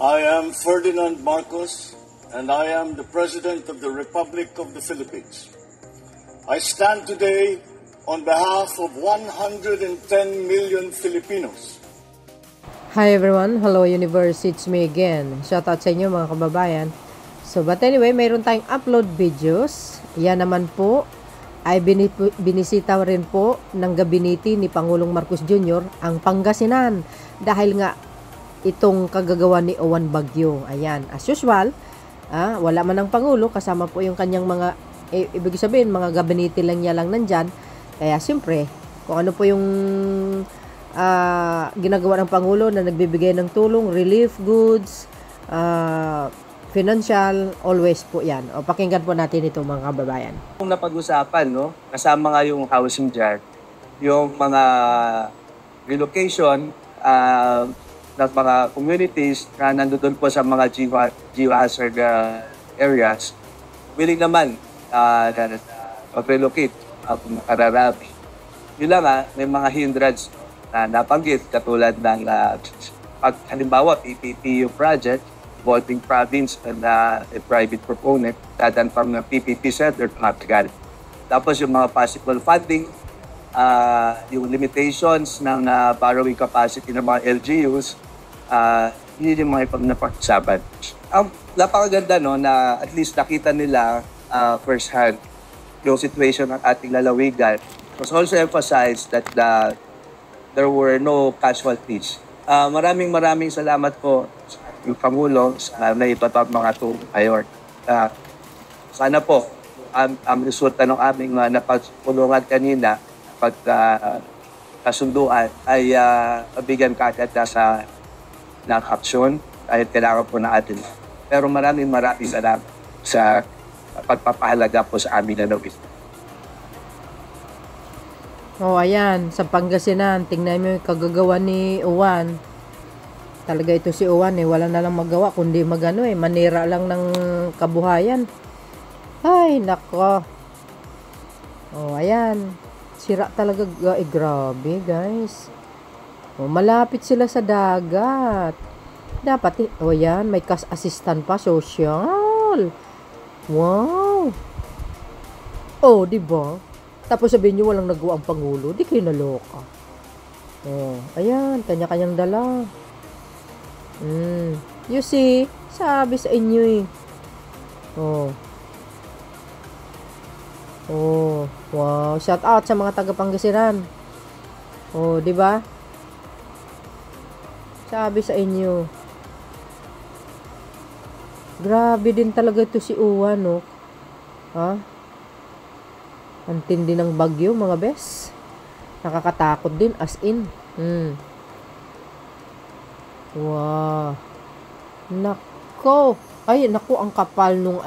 I am Ferdinand Marcos, and I am the President of the Republic of the Philippines. I stand today on behalf of 110 million Filipinos. Hi everyone, hello universe, it's me again. Shoutout sa inyo mga kababayan. So but anyway, mayroon tayong upload videos. Yan naman po ay binisita rin po ng gabinete ni Pangulong Marcos Jr. ang Pangasinan dahil nga itong kagagawa ni Uwan Bagyo. Ayan, as usual, wala man ang Pangulo, kasama po yung kanyang mga, ibig sabihin, mga gabinete lang niya lang nandyan. Kaya siyempre, kung ano po yung ginagawa ng Pangulo na nagbibigay ng tulong, relief goods, financial, always po yan. O, pakinggan po natin ito mga kababayan. Kung napag-usapan, no, kasama nga yung housing dyan, yung mga relocation, ng mga communities na nandoon po sa mga geo-hazard areas, willing naman mag-relocate kung makararami. Yun lang may mga hindrance na napanggit katulad ng halimbawa PPP project involving province and a private proponent than from the PPP center to Matagal. Tapos yung mga possible funding, yung limitations ng borrowing capacity ng mga LGUs, yun yung mga napag-usapan. Ang napakaganda no, na at least nakita nila first hand yung situation ng ating lalawigan. It was also emphasized that there were no casualties. Maraming salamat po sa ating Pangulo na ito at mga ngayon. Sana po ang resulta ng aming napagpulungan kanina kasunduan ay mabigyan kaagad sa ng aksyon ay kailangan po na atin. Pero maraming salamat sa pagpapahalaga po sa amin na nawis. Oh, ayan, sa Pangasinan, tingnan mo yung kagagawa ni Uwan. Talaga ito si Uwan wala na lang magawa kundi manira lang ng kabuhayan. Ay, nako. Oh, ayan. Sira talaga, grabe guys. Oh, malapit sila sa dagat. Dapat, yan, may cash assistant pa, social. Wow. Oh, diba? Tapos sabihin nyo walang nagawa ang Pangulo, di kayo naloka. Oh, ayan, kanya-kanyang dala. You see, sabi sa inyo Oh. Oh, wow. Shout out sa mga taga Pangasinan. Oh, di ba? Sabi sa inyo. Grabe din talaga ito si Uwan, no? Ang tindi ng bagyo, mga bes. Nakakatakot din, as in. Wow. Nako. Ay, nako, ang kapal nung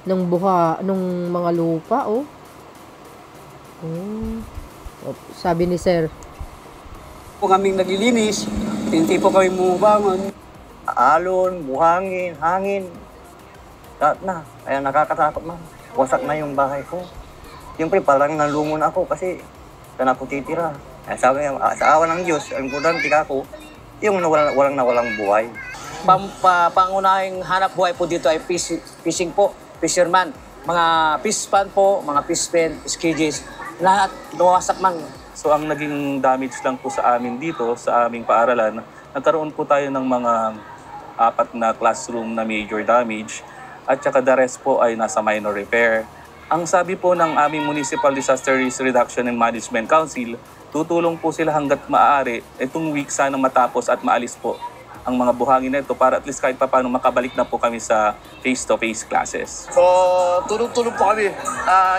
nung mga lupa, oh. Sabi ni Sir. Po kaming naglilinis, hindi po kami bumubangon. Alon, buhangin, hangin. Lahat na. Kaya nakakatakot na. Wasak na yung bahay ko. Siyempre parang nalungon ako kasi saan ako titira. Kaya sabi sa awa ng Diyos, ang importante ako, yung walang buhay. Pangunahing hanap buhay po dito ay fishing po, fisherman. Mga fish pan po, mga fish pen, skidges, lahat nawasak man. So ang naging damage lang po sa amin dito, sa aming paaralan, nagkaroon po tayo ng mga 4 na classroom na major damage at saka the rest po ay nasa minor repair. Ang sabi po ng aming Municipal Disaster Risk Reduction and Management Council, tutulong po sila hanggat maaari itong week sana matapos at maalis po ang mga buhangin na ito para at least kahit paano makabalik na po kami sa face-to-face classes. So, tulong-tulong po kami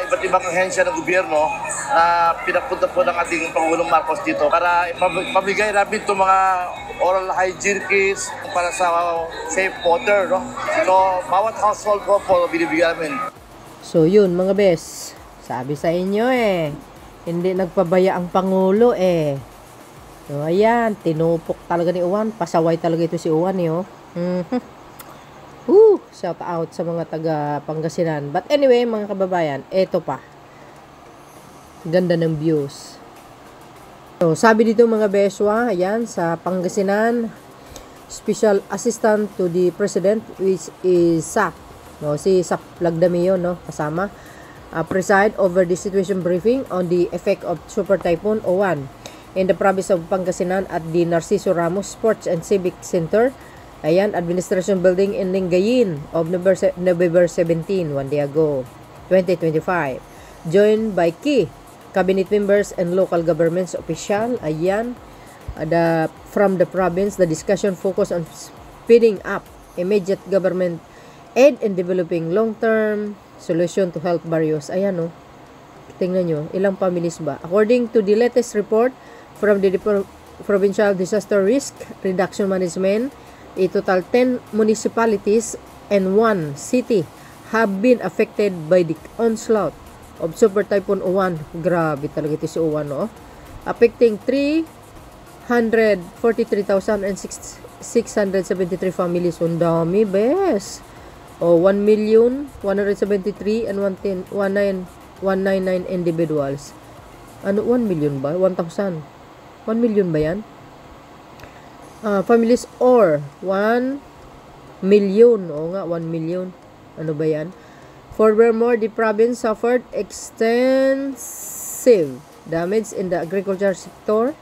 iba't ibang ahensya ng gobyerno na pinapunta po ng ating Pangulong Marcos dito para ipamigay namin itong mga oral hygiene kits para sa safe water. No? So, bawat household po binibigyan namin. So, yun mga bes. Sabi sa inyo hindi nagpabaya ang Pangulo So, ayan, tinupok talaga ni Uwan. Pasaway talaga ito si Uwan Shout out sa mga taga Pangasinan. But anyway, mga kababayan, eto pa. Ganda ng views. So, sabi dito mga beswa, ayan, sa Pangasinan. Special Assistant to the President, which is SAP. No, si SAP Lagdamio, no, kasama. Preside over the situation briefing on the effect of Super Typhoon O1 in the province of Pangasinan at the Narciso Ramos Sports and Civic Center. Ayan, Administration Building in Lingayen of November 17, one day ago, 2025. Joined by key cabinet members and local governments official. Ayan, from the province, the discussion focused on speeding up immediate government aid in developing long-term solution to health barriers. Ayan, no. Tingnan nyo, ilang families ba? According to the latest report from the Provincial Disaster Risk Reduction Management, a total 10 municipalities and 1 city have been affected by the onslaught of Super Typhoon O1. Grabe talaga ito si O1, no? Affecting 343,673 families. Ang dami, bes. O 1,173,199 individuals. Ano, 1 million ba? 1,000. 1 million ba yan? Families or 1 million. O nga, 1 million. Ano ba yan? Furthermore, the province suffered extensive damage in the agriculture sector,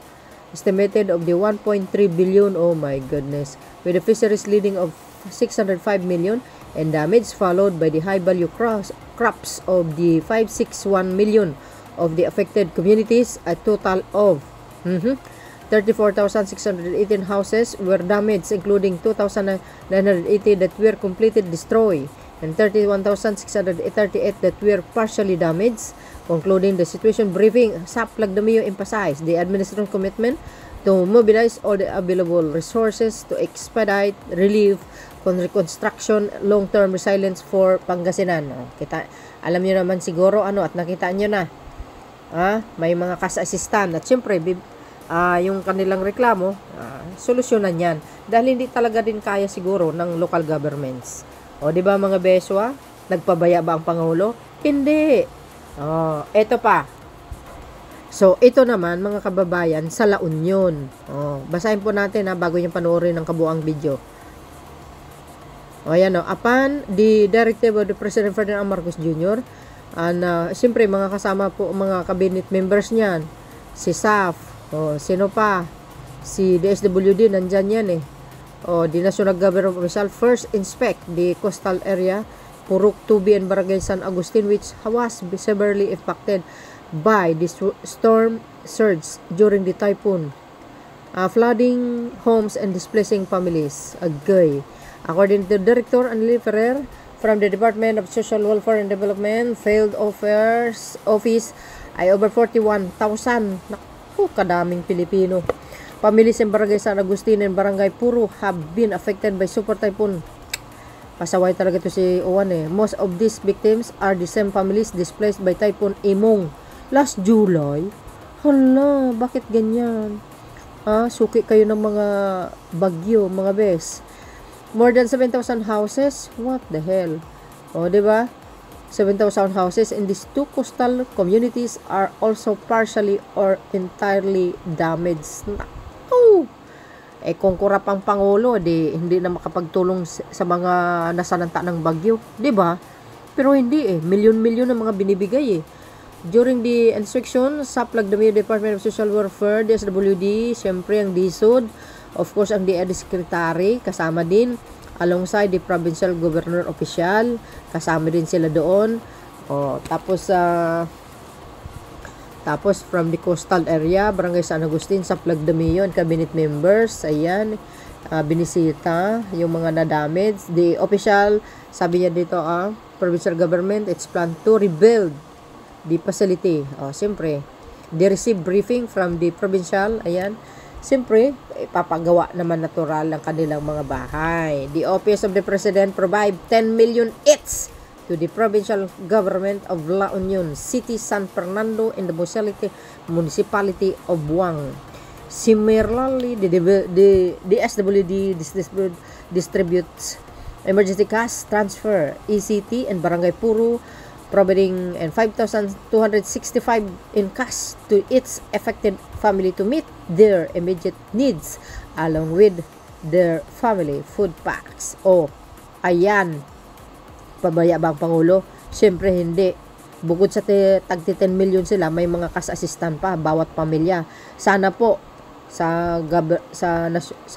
estimated of the 1.3 billion. Oh my goodness. With the fisheries leading of 605 million and damage, followed by the high-value crops of the 561 million of the affected communities. A total of 34,618 houses were damaged, including 2,980 that were completely destroyed and 31,638 that were partially damaged. Concluding the situation briefing, SAP Lagdamio emphasized the administration commitment to mobilize all the available resources to expedite relief, reconstruction, long-term resilience for Pangasinan. Kita, alam niyo naman siguro at nakita niyo na. May mga kas-assistant at siyempre yung kanilang reklamo, solusyonan yan. Dahil hindi talaga din kaya siguro ng local governments. O, di ba mga beswa? Nagpabaya ba ang Pangulo? Hindi. Ito pa. So, ito naman mga kababayan sa La Union. Basahin po natin bago nyo panoorin ang kabuang video. Ayan upon the directive of the President Ferdinand Marcos Jr. And siyempre mga kasama po mga cabinet members niyan. Si SAF. Sino pa? Si DSWD, nandyan yan the National Government Official first inspect the coastal area, Purok, Tubi, and Barangay San Agustin, which was severely impacted by the storm surge during the typhoon, flooding homes and displacing families. Agay. According to the Director Anli Ferrer from the Department of Social Welfare and Development Field Office, ay over 41,000. Naku, kadaming Pilipino. Families in Barangay San Agustin and Barangay Puro have been affected by Super Typhoon. Pasaway talaga ito si O1 Most of these victims are the same families displaced by Typhoon Imong last July. Hala, bakit ganyan? Suki kayo ng mga bagyo, mga bes. More than 7,000 houses? What the hell? Diba? 7,000 houses in these two coastal communities are also partially or entirely damaged. Kung kurap ang Pangulo, hindi na makapagtulong sa mga nasalanta ng bagyo. Diba? Pero hindi milyon-milyon na mga binibigay During the inspection, SAP Lagdamio Department of Social Welfare, DSWD, siyempre ang DSUD, of course ang DED Secretary, kasama din, alongside the Provincial Governor Official, kasama din sila doon. Tapos from the coastal area, Barangay San Agustin, SAP Lagdamio, and cabinet members, ayan, binisita yung mga na-damage. The official, sabi niya dito, provincial government, it's planned to rebuild the facility. Siyempre, they receive briefing from the provincial, ayan, siyempre, ipapagawa naman natural ang kanilang mga bahay. The Office of the President provide 10 million each to the provincial government of La Union City, San Fernando, and the municipality of Buang. Similarly, the SWD distributes emergency cash transfer, ECT, and Barangay Puro, providing 5,265 in cash to its affected family to meet their immediate needs, along with their family food packs. Ayan. Pabaya ba ang Pangulo? Siyempre hindi. Bukod sa tag 10 million sila, may mga cash assistant pa bawat pamilya. Sana po sa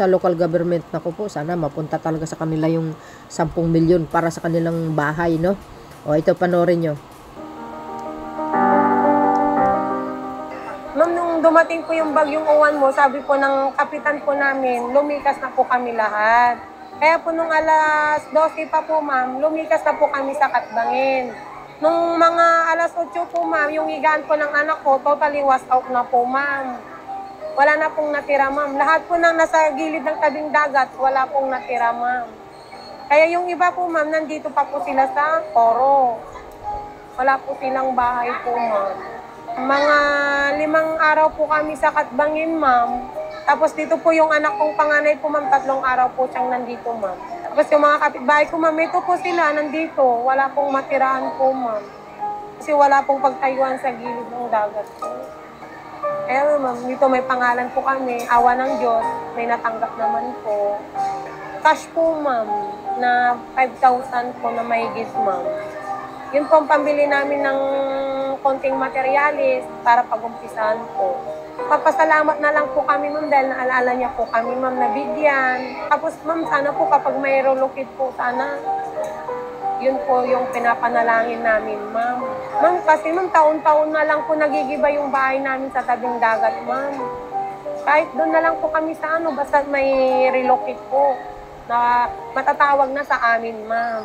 local government na po, sana mapunta talaga sa kanila yung 10 milyon para sa kanilang bahay, no? Ito, panoorin nyo. Ma'am, nung dumating po yung bagyong uwan mo, sabi po ng kapitan po namin, lumikas na po kami lahat. Kaya po nung alas 12 pa po, ma'am, lumikas na po kami sa Katbangin. Nung mga alas 8 po, ma'am, yung higaan po ng anak ko, totally washed out na po, ma'am. Wala na pong natira, ma'am. Lahat po nang nasa gilid ng tabing dagat, wala pong natira, ma'am. Kaya yung iba po, ma'am, nandito pa po sila sa Toro. Wala po silang bahay po, ma'am. Mga 5 araw po kami sa Katbangin, ma'am. Tapos dito po yung anak kong panganay po, ma'am, 3 araw po siyang nandito, ma'am. Tapos yung mga kapitbahay ko, ma'am, ito po sila, nandito. Wala pong matirahan po, ma'am. Kasi wala pong pagtayuan sa gilid ng dagat po. Eh, ma'am, dito may pangalan po kami. Awa ng Diyos, may natanggap naman po. Cash po, ma'am, na 5,000 po na mahigit, ma'am. Yun po ang pambili namin ng konting materialis para pag-umpisahan po. Papasalamat na lang po kami, ma'am, dahil naalala niya po kami, ma'am, nabigyan. Tapos, ma'am, sana po kapag may relocate po, sana yun po yung pinapanalangin namin, ma'am. Ma'am, kasi ma'am, taon-taon na lang po nagigiba yung bahay namin sa tabing dagat, ma'am. Kahit doon na lang po kami sa basta may relocate po na matatawag na sa amin, ma'am.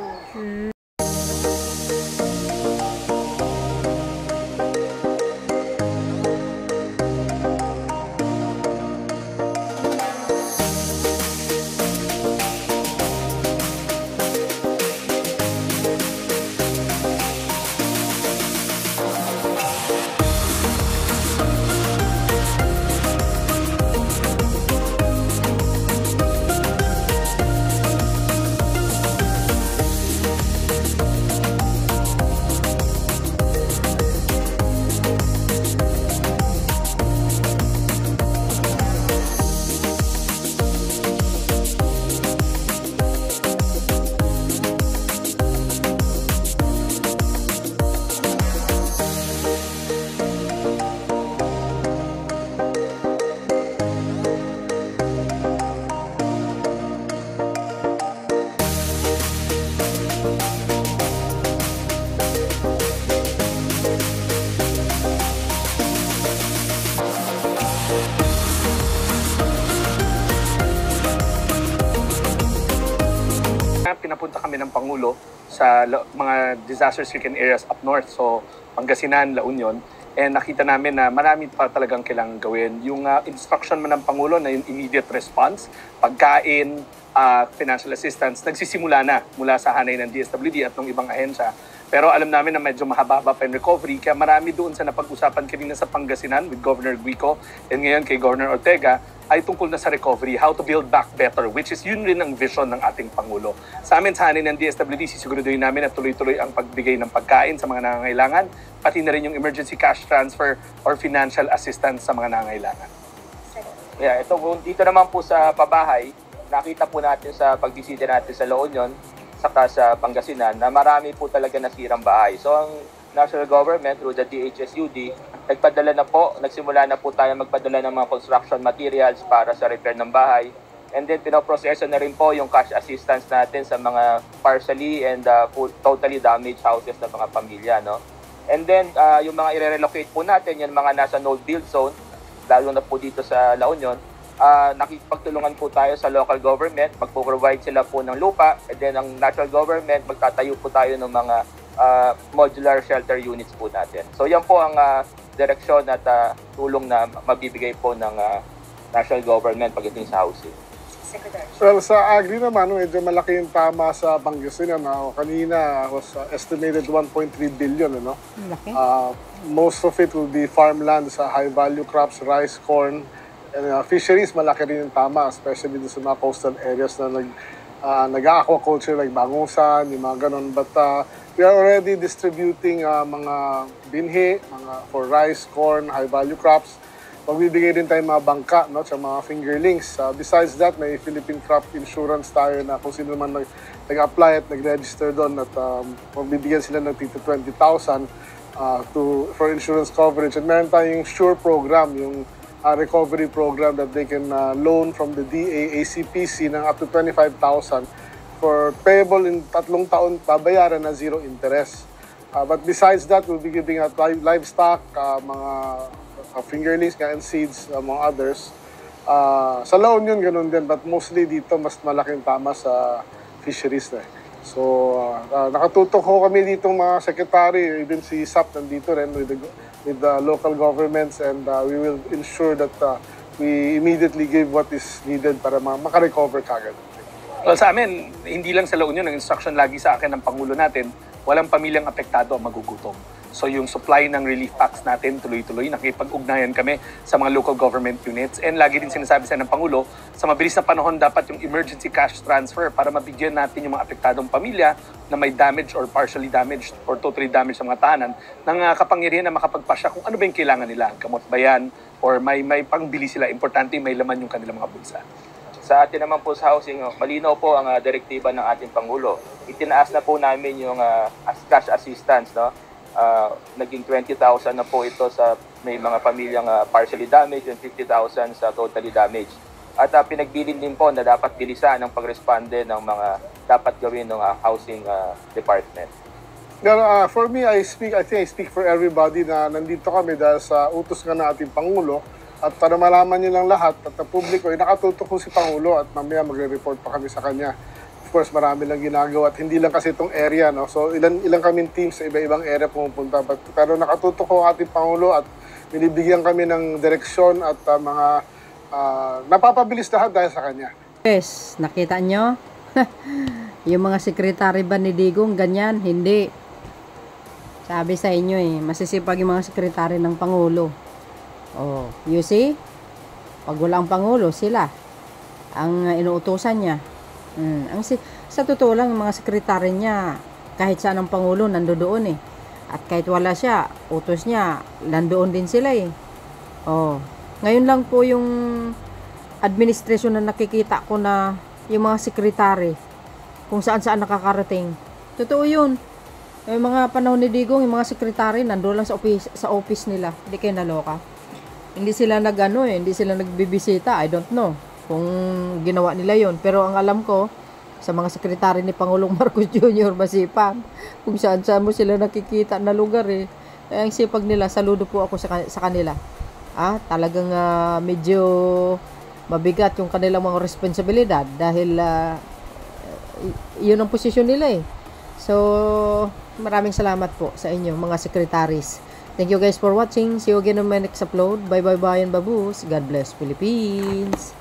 Pinapunta kami ng Pangulo sa mga disaster-stricken areas up north, so Pangasinan, La Union, and nakita namin na marami pa talagang kailangang gawin. Yung instruction man ng Pangulo na yung immediate response, pagkain, financial assistance, nagsisimula na mula sa hanay ng DSWD at ng ibang ahensya. Pero alam namin na medyo mahaba pa yung recovery, kaya marami doon sa napag-usapan kanina sa Pangasinan with Governor Guico and ngayon kay Governor Ortega ay tungkol na sa recovery, how to build back better, which is yun rin ang vision ng ating Pangulo. Sa amin, sa hanay ng DSWD, sisiguraduhin namin na tuloy-tuloy ang pagbigay ng pagkain sa mga nangangailangan, pati na rin yung emergency cash transfer or financial assistance sa mga nangangailangan. Yeah, dito naman po sa pabahay, nakita po natin sa pagbisita natin sa La Union, saka sa Pangasinan, na marami po talaga nasirang bahay. So ang national government through the DHSUD, nagsimula na po tayo magpadala ng mga construction materials para sa repair ng bahay. And then pinoproseso na rin po yung cash assistance natin sa mga partially and totally damaged houses ng mga pamilya, no? And then yung mga i-relocate po natin, yung mga nasa no-build zone, lalo na po dito sa La Union, nakikipagtulungan po tayo sa local government, magpo-provide sila po ng lupa, and then ang national government, magtatayo po tayo ng mga modular shelter units po natin. So yan po ang direksyon at tulong na mabibigay po ng national government pagdating sa housing. Well, sa agri naman, medyo malaki yung tama sa Pangasinan. Kanina was estimated 1.3 billion. Most of it will be farmland sa high-value crops, rice, corn, and fisheries. Malaki rin yung tama, especially sa mga coastal areas na nag-aquaculture like Bangusan, yung mga ganun. But we are already distributing mga binhi, for rice, corn, high-value crops. Magbibigay din tayo mga bangka, no, sa mga fingerlings. Besides that, may Philippine Crop Insurance tayo na kung sino naman nag-apply at nag-register doon at magbibigyan sila ng tito 20,000 for insurance coverage. And meron tayong SURE program, yung recovery program that they can loan from the DA, ACPC ng up to 25,000 for payable in 3 taon, babayaran na 0 interest. But besides that, we'll be giving out livestock, mga fingerlings and seeds, among others. Sa La Union, ganun din. But mostly dito, mas malaking tama sa fisheries na. So, nakatutok ho kami dito mga secretary, even si SAP nandito rin with the local governments, and we will ensure that we immediately give what is needed para makarecover kagad. Well, sa amin, hindi lang sa La Union, ang instruction lagi sa akin ng Pangulo natin, walang pamilyang apektado ang magugutom. So yung supply ng relief packs natin tuloy-tuloy, nakipag-ugnayan kami sa mga local government units, and lagi din sinasabi sa ng Pangulo, sa mabilis na panahon dapat yung emergency cash transfer para mabigyan natin yung mga apektadong pamilya na may damage or partially damaged or totally damaged sa mga tahanan ng kapangyarihan na makapagpasya kung ano ba yung kailangan nila, kamot ba yan, or may pangbili sila, importante may laman yung kanilang mga bulsa. Sa atin naman po sa housing, malinaw po ang direktiba ng ating Pangulo. Itinaas na po namin yung cash assistance, no? Naging 20,000 na po ito sa may mga pamilyang partially damaged and 50,000 sa totally damaged. At pinagbilin din po na dapat bilisan ang pagresponde ng mga dapat gawin ng housing department. For me, I think I speak for everybody na nandito kami dahil sa utos nga ng ating Pangulo, at para malaman nyo lang lahat at ang publiko ay nakatutok ko si Pangulo at mamaya magre-report pa kami sa kanya. Of course, marami lang ginagawa at hindi lang kasi itong area, no? So ilang kaming teams sa iba-ibang area pumupunta, pero nakatutok ko ating Pangulo at binibigyan kami ng direksyon at mga napapabilis lahat dahil sa kanya. Yes, nakita nyo? Yung mga sekretary ba ni Digong, ganyan? Hindi. Sabi sa inyo masisipag yung mga sekretary ng Pangulo. Oh, you see? Pag walang Pangulo, sila ang inuutosan niya. Sa totoo lang, mga sekretary niya, kahit saan ang Pangulo, nandoon At kahit wala siya, utos niya, nandoon din sila Oh, ngayon lang po yung administrasyon na nakikita ko na yung mga sekretary, kung saan-saan nakakarating. Totoo yun. Yung mga panahon ni Digong, yung mga sekretary, nandoon lang sa office nila. Hindi kayo naloka. Hindi sila hindi sila nagbibisita. I don't know kung ginawa nila yon. Pero ang alam ko, sa mga sekretary ni Pangulong Marcos Jr. masipag. Kung saan-saan mo sila nakikita na lugar ang sipag nila, saludo po ako sa kanila. Talagang medyo mabigat yung kanilang mga responsibilidad dahil yun ang posisyon nila So, maraming salamat po sa inyo mga secretaries. Thank you guys for watching. See you again on my next upload. Bye bye bye and baboos. God bless Philippines.